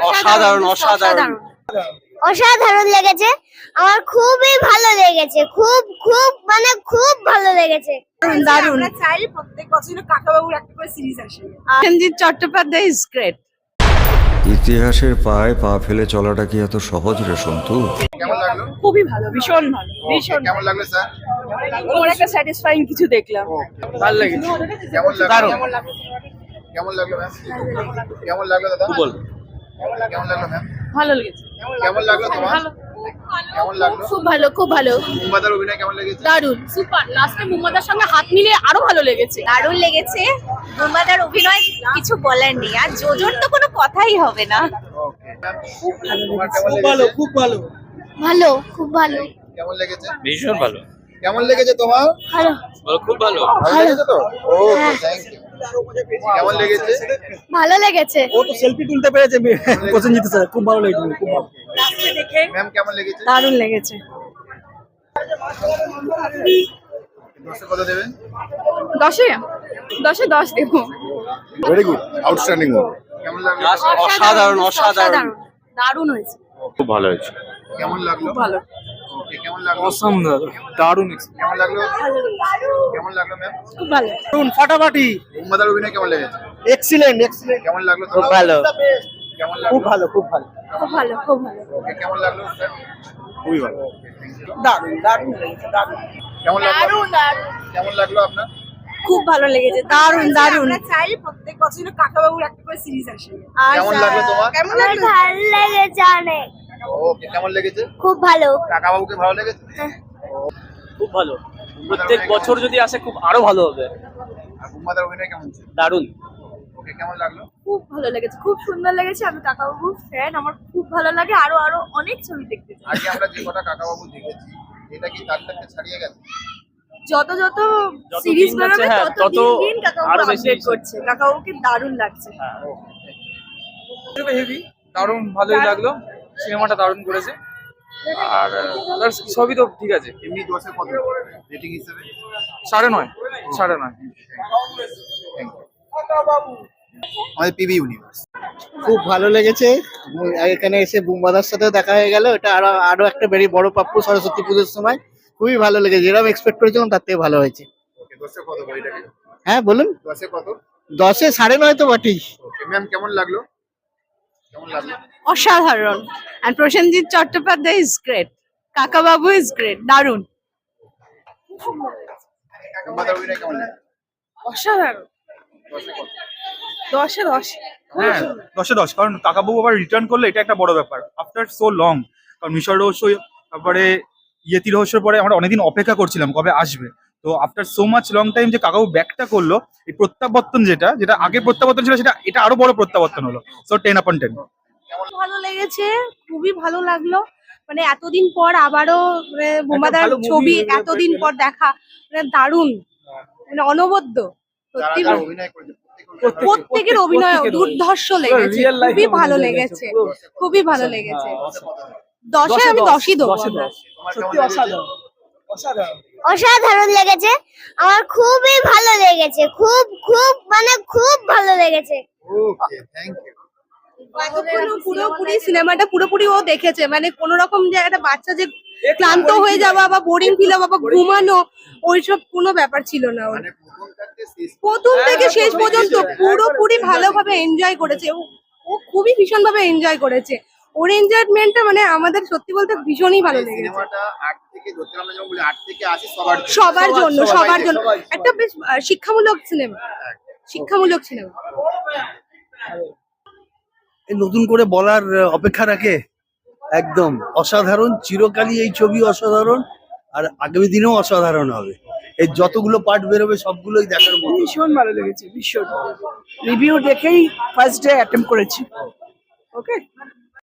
অসাধারণ অসাধারণ অসাধারণ লেগেছে। আমার খুবই ভালো লেগেছে, খুব খুব মানে খুব ভালো লেগেছে। দারুণ। আমরা চাই প্রত্যেক বছর কাকাবাবুর একটা করে সিরিজ আসে। Prosenjit Chattopadhyay is great. ইতিহাসের পায়ে পা ফেলে চলাটা কি এত সহজ রে সন্তু? কেমন লাগলো? খুবই ভালো, ভীষণ ভালো, ভীষণ কেমন লাগলো স্যার? ওর একটা স্যাটিসফাইং কিছু দেখলাম। ভালো লেগেছে। কেমন লাগলো? দারুণ। কেমন লাগলো ম্যাম? কেমন লাগলো দাদা? বল। কেমন লাগলো ম্যাম? ভালো লেগেছে। কেমন লাগলো তোমার? কেমন লাগলো? খুব ভালো, খুব ভালো, মুম্বাদার অভিনয় কেমন লেগেছে? দারুণ, সুপার। লাস্টে মুম্বাদার সঙ্গে হাত মিলিয়ে আরো ভালো লেগেছে। দারুণ লেগেছে। বুম্বাদার অভিনয় কিছু বলার নেই, আর জোজোর তো কোনো কথাই হবে না। ওকে ম্যাম, তোমার কেমন লেগেছে? খুব ভালো। ভালো, খুব ভালো। কেমন লেগেছে? ভীষণ ভালো। কেমন লেগেছে তোমার? ভালো, খুব ভালো। ভালো লেগেছে তো? ওকে, থ্যাংক ইউ। কেমন লেগেছে? ভালো লেগেছে। ও তো সেলফি তুলতে পেরেছে প্রসেনজিৎ স্যার, খুব ভালো লেগেছে, খুব ভালো। লাস্টে দেখে ম্যাম কেমন লেগেছে? দারুণ লেগেছে। দশে কত দেবেন? 10-এ 10 দেবো। Very good, outstanding movie. কেমন লাগলো? অসাধারণ অসাধারণ। দারুণ হয়েছে। খুব ভালো হয়েছে। কেমন লাগলো? ভালো। ওকে, কেমন লাগলো? অসম দারুণ। কেমন লাগলো? কেমন লাগলো ম্যাম? খুব ভালো। ফাটাফাটি। মুম্বাদার অভিনয় কেমন লেগেছে? Excellent excellent. কেমন লাগলো? খুব ভালো। কেমন লাগলো? খুব ভালো খুব ভালো। খুব ভালো, খুব ভালো। ওকে, কেমন লাগলো স্যার? খুবই ভালো। দারুণ দারুণ দারুণ। কেমন লাগলো? কেমন লাগলো আপনার? খুব ভালো লেগেছে, দারুণ দারুণ। আমরা চাই প্রত্যেক বছর কাকাবাবুর একটা করে সিরিজ আসে। কেমন লাগলো তোমার? কেমন আমার লাগলো? ভালো লেগেছে অনেক, ওকে, কেমন লেগেছে? খুব ভালো। কাকাবাবুকে ভালো লেগেছে? খুব ভালো। প্রত্যেক বছর যদি আসে খুব আরো ভালো হবে। আর মুম্বাদার অভিনয় কেমন ছিল? দারুণ। ওকে, কেমন লাগলো? খুব ভালো লেগেছে, খুব সুন্দর লেগেছে। আমি কাকাবাবুর ফ্যান, আমার খুব ভালো লাগে। আরো আরো অনেক ছবি দেখতে চাই। আগে আমরা যে কটা কাকাবাবু দেখেছি, এটা কি তার থেকে ছাড়িয়ে গেছে? যত যত যত সিরিজ দিন বেরোবে যাচ্ছে, হ্যাঁ, তত তত দিন দিন আরো কাকাবাবু বেশি আপডেট করছে। কাকাবাবুকে দারুণ লাগছে। হেভি, দারুণ ভালোই লাগলো। সিনেমাটা দারুণ করেছে, আর তার সবই তো ঠিক আছে। এমনি 10-এ কত রেটিং হিসেবে? 9.5 9.5। আমাদের পিবি ইউনিভার্স। খুব ভালো লেগেছে। এখানে এসে বুম্বাদার সাথে দেখা হয়ে গেল, এটা আরো আরো একটা বেরি বড় প্রাপ্য সরস্বতী পুজোর সময়। খুবই ভালো লেগেছে, যেরকম এক্সপেক্ট করেছিলাম তার থেকে ভালো হয়েছে। ওকে, 10-এ কত বইটাকে? হ্যাঁ বলুন। 10-এ কত? 10-এ 9.5 তো বটেই। ওকে ম্যাম, কেমন লাগলো? কেমন লাগলো? অসাধারণ। And Prosenjit Chattopadhyay is great. Kakababu is great, দারুণ। মুম্বাদার অভিনয় কেমন লাগলো? অসাধারণ। 10-এ কত? 10-এ 10। হ্যাঁ, 10-এ 10, কারণ কাকাবাবু আবার রিটার্ন করলে এটা একটা বড় ব্যাপার আফটার সো লং। কারণ মিশর রহস্য, তারপরে ইয়েতি রহস্যের পরে আমরা অনেকদিন অপেক্ষা করছিলাম কবে আসবে। তো after so much long time যে কাকাবাবু ব্যাকটা করলো, এই প্রত্যাবর্তন যেটা যেটা আগে প্রত্যাবর্তন ছিল, সেটা এটা আরো বড় প্রত্যাবর্তন হলো। সো 10/10। ভালো লেগেছে, খুবই ভালো লাগলো। মানে এতদিন পর আবারও বোমাদার ভালো movie ছবি বেরোবে, এতদিন পর দেখা, মানে দারুণ, মানে অনবদ্য। সত্যি যারা অভিনয় করেছে প্রত্যেকের অভিনয় দুর্ধর্ষ লেগেছে, Real life খুবই এ ভালো অভিনয় লেগেছে, পুরো। খুবই ভালো লেগেছে। কত দেবেন? 10-এ আমি 10-ই দেবো। তোমার সত্যি কেমন লেগেছে? অসাধারণ অসাধারণ। অসাধারণ লেগেছে। আমার খুবই ভালো লেগেছে, খুব খুব মানে খুব ভালো লেগেছে। ওকে, থ্যাংক ইউ। পুরোপুরি সিনেমাটা পুরোপুরি ও দেখেছে। মানে কোন রকম যে একটা বাচ্চা যে ক্লান্ত হয়ে যাওয়া বা বোরিং ফিল হওয়া বা ঘুমানো, ওইসব কোনো ব্যাপার ছিল না ওর। মানে প্রথম থেকে শেষ পর্যন্ত পুরোপুরি ভালোভাবে এনজয় করেছে ও খুবই ভীষণ ভাবে এনজয় করেছে। ওর এনজয়মেন্টটা মানে আমাদের সত্যি বলতে ভীষণই ভালো লেগেছে। সিনেমাটা 8 থেকে ধরতে আমরা যেমন বলি 8 থেকে 80 সবার জন্য, সবার জন্য সবাই। একটা বেশ শিক্ষামূলক সিনেমা, শিক্ষামূলক সিনেমা। নতুন করে বলার অপেক্ষা রাখে। একদম অসাধারণ, চিরকালই এই ছবি অসাধারণ, আর আগামী দিনেও অসাধারণ হবে। এই যতগুলো পার্ট বেরোবে সবগুলোই দেখার মতো। ভীষণ ভালো লেগেছে, ভীষণ। রিভিউ দেখেই ফার্স্ট ডে অ্যাটেম্প করেছি। ওকে।